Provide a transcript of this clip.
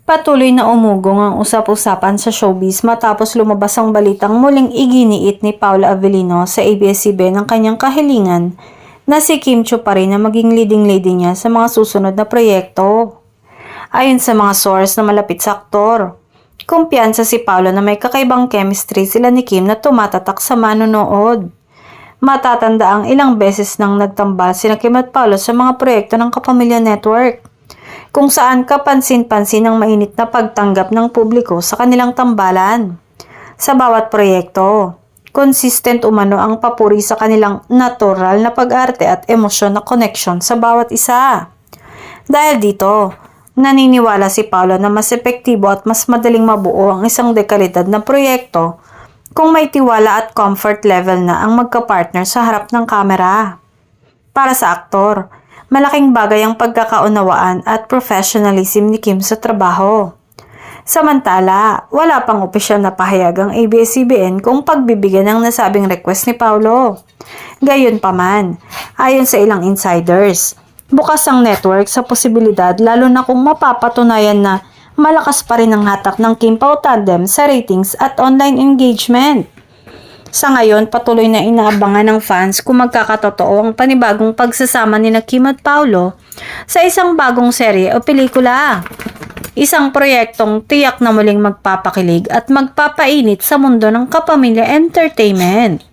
Patuloy na umugong ang usap-usapan sa showbiz matapos lumabas ang balitang muling iginiit ni Paula Avellino sa ABS-CBN ang kanyang kahilingan na si Kim Chiu pa rin na maging leading lady niya sa mga susunod na proyekto. Ayon sa mga source na malapit sa aktor, kumpiyansa si Paula na may kakaibang chemistry sila ni Kim na tumatatak sa manonood. Matatanda ang ilang beses nang nagtambal sina Kim at Paula sa mga proyekto ng Kapamilya Network, kung saan kapansin-pansin ang mainit na pagtanggap ng publiko sa kanilang tambalan. Sa bawat proyekto, consistent umano ang papuri sa kanilang natural na pag-arte at emosyon na connection sa bawat isa. Dahil dito, naniniwala si Paula na mas epektibo at mas madaling mabuo ang isang dekalidad na proyekto kung may tiwala at comfort level na ang magka-partner sa harap ng kamera. Para sa aktor, malaking bagay ang pagkakaunawaan at professionalism ni Kim sa trabaho. Samantala, wala pang opisyal na pahayag ang ABS-CBN kung pagbibigyan ng nasabing request ni Paulo. Gayunpaman, ayon sa ilang insiders, bukas ang network sa posibilidad lalo na kung mapapatunayan na malakas pa rin ang hatak ng Kim Pao tandem sa ratings at online engagement. Sa ngayon, patuloy na inaabangan ng fans kung magkakatotoo ang panibagong pagsasama ni Kim at Paulo sa isang bagong serye o pelikula. Isang proyektong tiyak na muling magpapakilig at magpapainit sa mundo ng Kapamilya Entertainment.